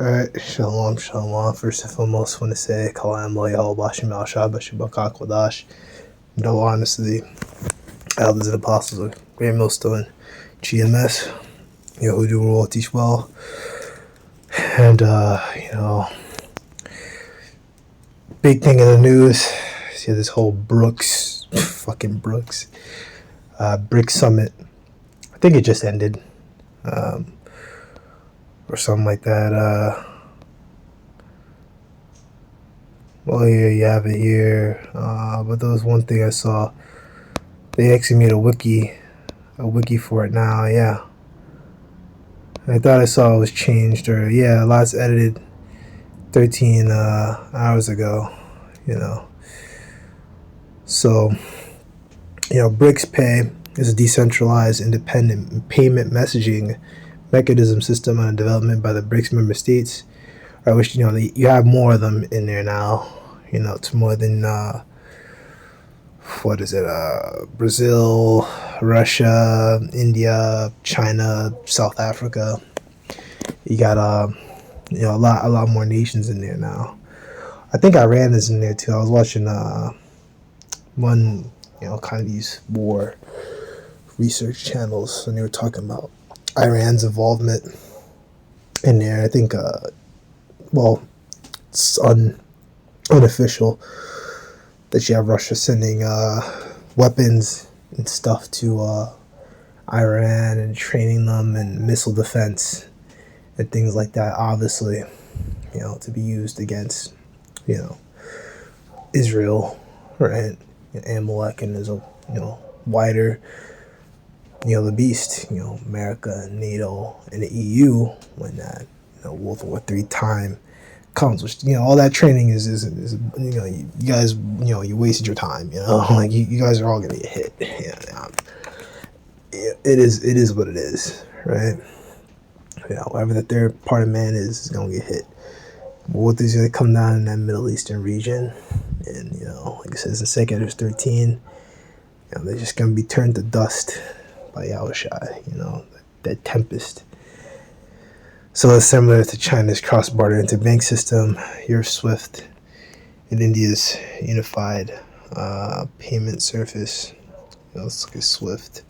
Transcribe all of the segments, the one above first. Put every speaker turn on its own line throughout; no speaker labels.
Alright, shalom, shalom. First and foremost, want to say, Kalam Lo Yahweh Bashim Al Shabbat Shabbat Kodash. No honestly, elders and apostles of Great Millstone, GMS, Yehudu Rule, teach well. And, big thing in the news, see this whole Brics, Brics Summit. I think it just ended, or something like that. Well, here you have it here. But there was one thing I saw. They actually made a wiki for it now. Yeah, I thought I saw it was changed, or last edited 13 hours ago. So Brics Pay is a decentralized, independent payment messaging mechanism system under development by the Brics member states. I wish you have more of them in there now. It's more than Brazil, Russia, India, China, South Africa. You got a lot more nations in there now. I think Iran is in there too. I was watching one kind of these war research channels, and they were talking about Iran's involvement in there. I think it's unofficial that you have Russia sending weapons and stuff to Iran and training them in missile defense and things like that, obviously, to be used against, Israel, right? Amalek and his, wider, the beast, America and NATO and the EU when that, World War III time comes, which all that training is you guys you wasted your time, like you guys are all gonna get hit. It is what it is, right? Whatever the third part of man is gonna get hit. What is gonna come down in that Middle Eastern region, and like it says in 2 13, they're just gonna be turned to dust by Yahushua, that tempest. So it's similar to China's cross-border interbank system, your SWIFT, and India's unified payment surface. Let's look at SWIFT.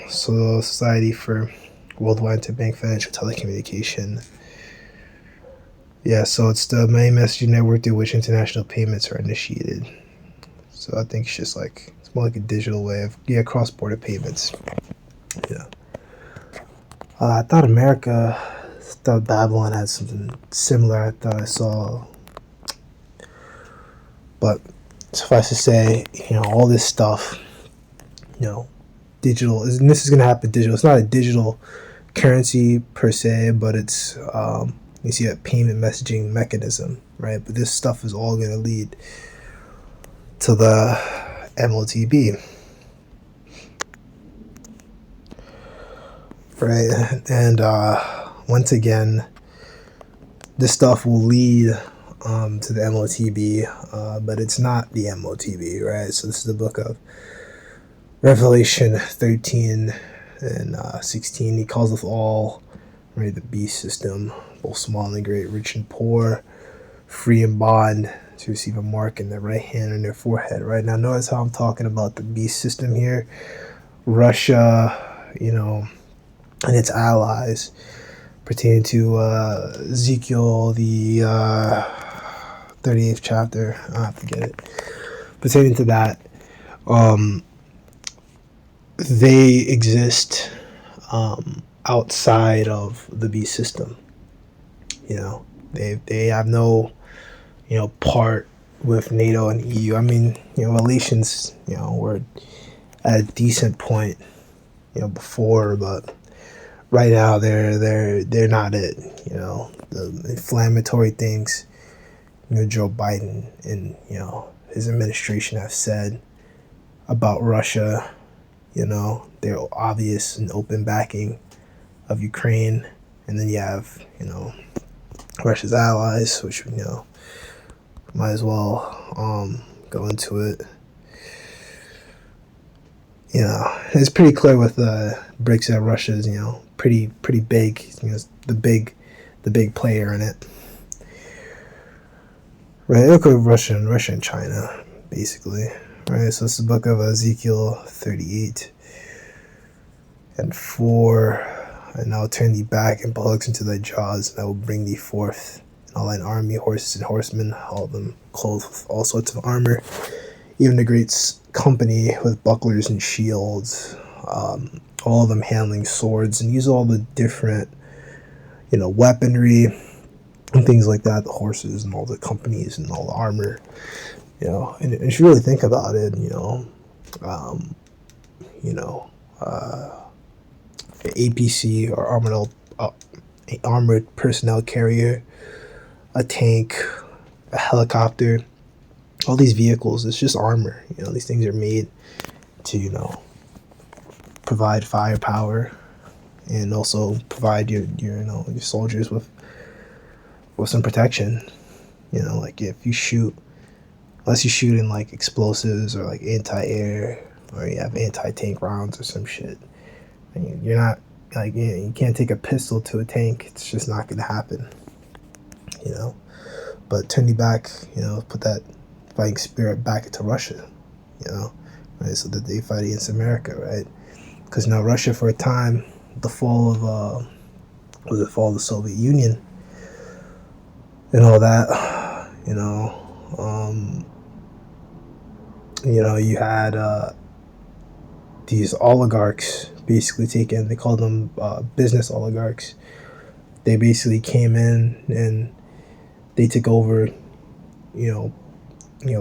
So Society for Worldwide Interbank Financial Telecommunication. Yeah, so it's the main messaging network through which international payments are initiated. So I think it's more like a digital way of cross-border payments. I thought Babylon had something similar. I thought I saw, but suffice to say, all this stuff, digital, and this is going to happen digital. It's not a digital currency per se, but it's, you see a payment messaging mechanism, right? But this stuff is all going to lead to the motb. Right, and once again, this stuff will lead to the motb, but it's not the motb, right? So this is the book of Revelation 13 and 16. He calls us all, right, the beast system, both small and great, rich and poor, free and bond, to receive a mark in their right hand and their forehead. Right now, notice how I'm talking about the beast system here. Russia, and its allies, pertaining to Ezekiel, the 38th chapter. I have to get it. Pertaining to that, they exist outside of the beast system. They have no part with NATO and EU. I mean, relations were at a decent point before, but right now they're not it. The inflammatory things Joe Biden and his administration have said about Russia, their obvious and open backing of Ukraine, and then you have Russia's allies, which might as well go into it. It's pretty clear with Brics that Russia is pretty big. The big the big player in it. Right, look at Russia and China, basically. Right, so it's the book of Ezekiel 38 and 4. And I will turn thee back and bullocks into thy jaws, and I will bring thee forth, and all thine army, horses and horsemen, all of them clothed with all sorts of armor, even the great company with bucklers and shields, all of them handling swords, and use all the different, weaponry and things like that, the horses and all the companies and all the armor, and if you really think about it, APC or armored personnel carrier, a tank, a helicopter, all these vehicles, it's just armor. These things are made to, provide firepower and also provide your soldiers with some protection. Like if you shoot, unless you shoot in like explosives or like anti-air, or you have anti-tank rounds or some shit, and you're not like, you can't take a pistol to a tank. It's just not gonna happen. But turn you back, put that fighting spirit back into Russia, right? So that they fight against America, right? Because now Russia, for a time, the fall of the Soviet Union and all that, you had these oligarchs basically taken. They called them business oligarchs. They basically came in and they took over,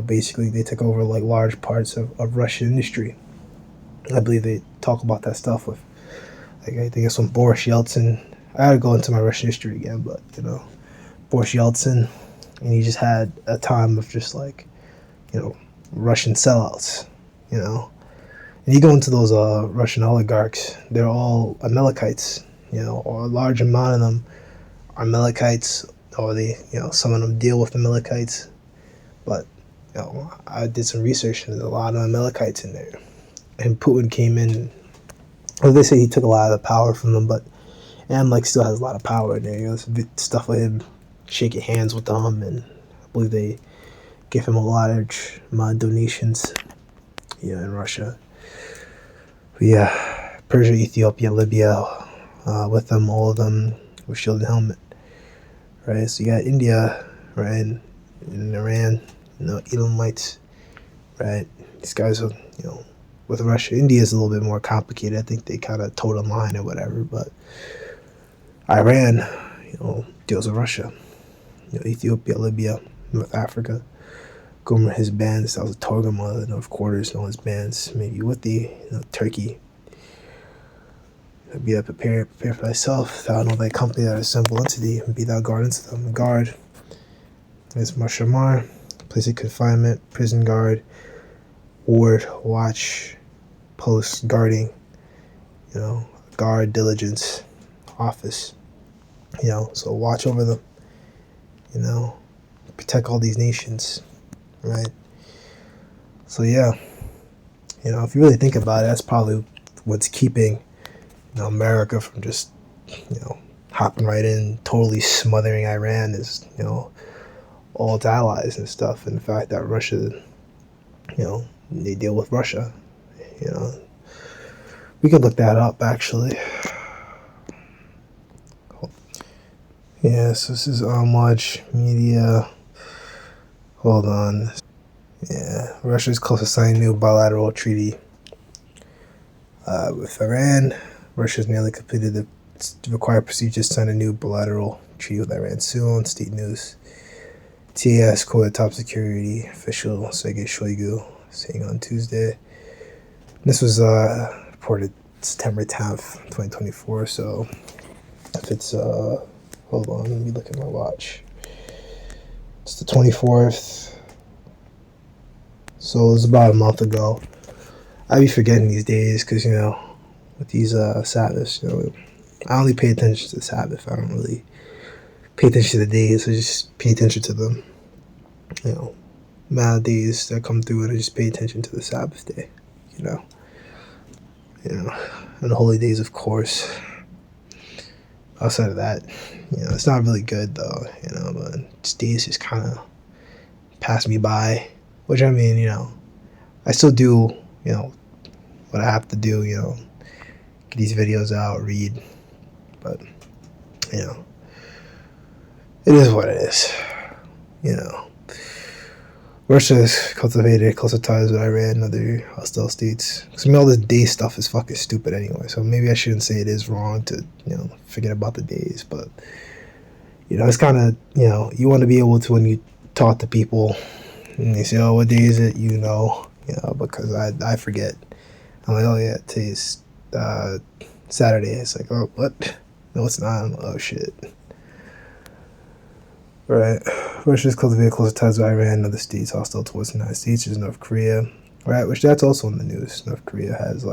basically they took over like large parts of Russian industry. I believe they talk about that stuff with, like, I think it's when Boris Yeltsin. I gotta go into my Russian history again, but Boris Yeltsin, and he just had a time of just like, Russian sellouts, and you go into those Russian oligarchs, they're all Amalekites, or a large amount of them are Amalekites, or they, some of them deal with Amalekites, but I did some research and there's a lot of Amalekites in there. And Putin came in, well, they say he took a lot of the power from them, but Amalek still has a lot of power in there. There's stuff with him shaking hands with them, and I believe they give him a large amount of donations, in Russia. But yeah, Persia, Ethiopia, Libya, with them, all of them with shield and helmet, right? So you got India, right, and Iran, Edomites, right? These guys are, with Russia. India is a little bit more complicated. I think they kind of towed a line or whatever, but Iran, deals with Russia. Ethiopia, Libya, North Africa. Gomer, his bands, that was Torgama, the North Quarters, and all his bands, maybe with the, Turkey. Be thou prepare for thyself, thou and all thy company that assemble unto thee, and be thou guard unto them. Guard is Marshamar, place of confinement, prison guard, ward, watch, post, guarding, guard, diligence, office, so watch over them, protect all these nations, right? So yeah, if you really think about it, that's probably what's keeping, America from just, hopping right in, totally smothering Iran is, all its allies and stuff, and the fact that Russia, they deal with Russia, we could look that up actually. Yes, this is Much Media. Hold on. Yeah, Russia is close to signing a new bilateral treaty with Iran. Russia's nearly completed the required procedures to sign a new bilateral treaty with Iran soon. State News. TAS quoted top security official Sergei Shoigu saying on Tuesday. This was reported September 10th, 2024. So if it's hold on, let me look at my watch. It's the 24th. So it was about a month ago. I be forgetting these days because, with these Sabbaths, I only pay attention to the Sabbath. I don't really pay attention to the days. I just pay attention to them. Amount of days that come through, and I just pay attention to the Sabbath day. And the holy days, of course. outside of that, it's not really good though, but days just kind of pass me by, which I mean, I still do, what I have to do, get these videos out, read, but, it is what it is, Russia has cultivated closer ties with Iran and other hostile states. Because all this day stuff is fucking stupid anyway. So maybe I shouldn't say it is wrong to, forget about the days. But, it's kind of, you want to be able to, when you talk to people, and they say, oh, what day is it? Because I forget. I'm like, oh, yeah, today's Saturday. It's like, oh, what? No, it's not. I'm like, oh, shit. Right. Russia's cultivated closer ties with Iran and other states hostile towards the United States. There's North Korea. Right, which that's also in the news. North Korea has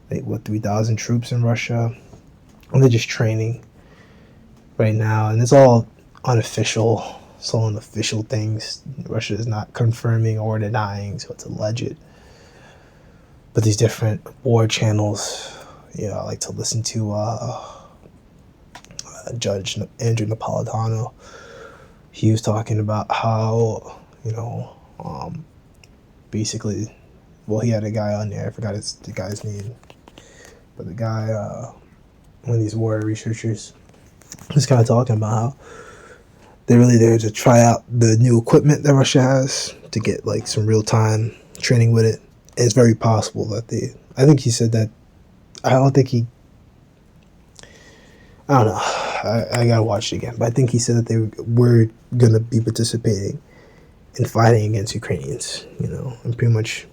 3,000 troops in Russia. And they're just training right now. And it's all unofficial. It's all unofficial things. Russia is not confirming or denying, so it's alleged. But these different war channels, I like to listen to Judge Andrew Napolitano. He was talking about how, basically, well, he had a guy on there, I forgot the guy's name, but the guy, one of these war researchers, was kind of talking about how they're really there to try out the new equipment that Russia has to get some real-time training with it. And it's very possible that I think he said that, I don't know, I gotta watch it again, but I think he said that they were gonna be participating in fighting against Ukrainians, and pretty much,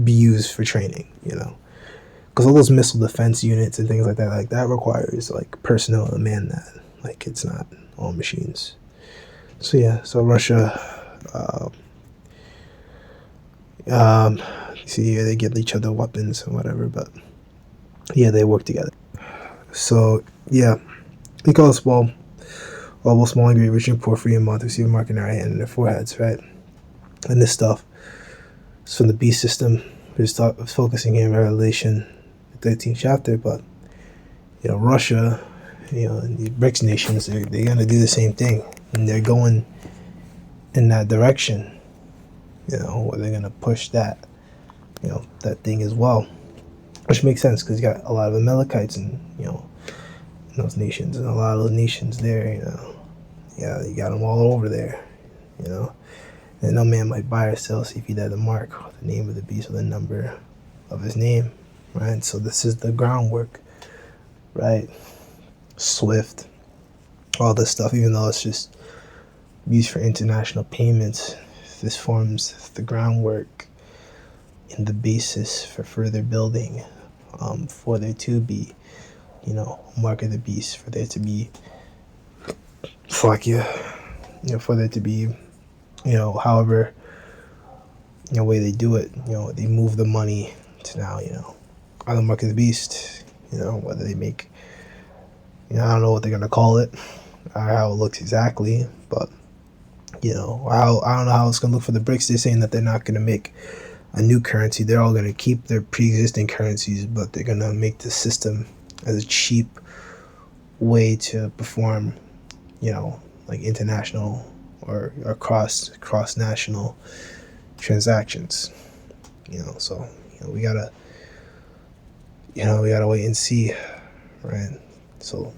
be used for training, because all those missile defense units and things like that requires personnel to man that, it's not all machines. So yeah, so Russia, you see here they give each other weapons and whatever, but yeah, they work together. So, yeah, they call us all small and great, rich and poor, free and bond, to receive a mark in our hand and their foreheads, right? And this stuff is from the beast system. We're just focusing here in Revelation, the 13th chapter, but, Russia, and the Brics nations, they're going to do the same thing. And they're going in that direction, where they're going to push that, that thing as well. Which makes sense because you got a lot of Amalekites in those nations, and a lot of those nations there, you got them all over there, and no man might buy or sell, see if he had the mark, or the name of the beast, or the number of his name, right? So this is the groundwork, right? SWIFT, all this stuff, even though it's just used for international payments, this forms the groundwork and the basis for further building, for there to be, mark of the beast, for there to be, for there to be, however, way they do it, they move the money to now, either mark of the beast, whether they make, I don't know what they're gonna call it, or how it looks exactly, but, I don't know how it's gonna look for the Brics. They're saying that they're not gonna make a new currency. They're all going to keep their pre-existing currencies, but they're going to make the system as a cheap way to perform, international or cross-national transactions. So we gotta wait and see, right? So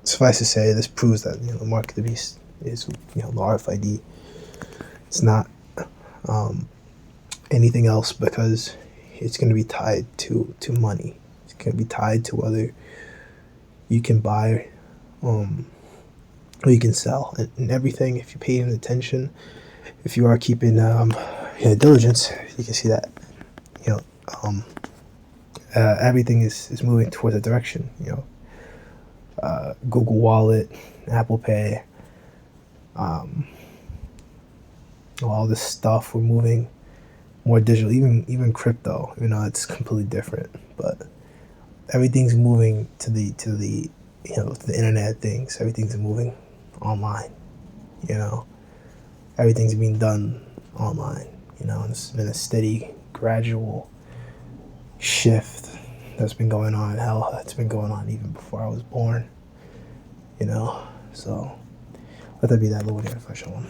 suffice to say, this proves that the mark of the beast is the RFID. It's not anything else, because it's going to be tied to money. It's going to be tied to whether you can buy or you can sell, and everything. If you pay attention, if you are keeping diligence, you can see that everything is moving towards a direction. Google Wallet, Apple Pay, all this stuff, we're moving more digital, even crypto, it's completely different, but everything's moving to the the internet things. Everything's moving online, everything's being done online, and it's been a steady, gradual shift that's been going on. Hell, it's been going on even before I was born. You know, so let that be that little bit of shalom.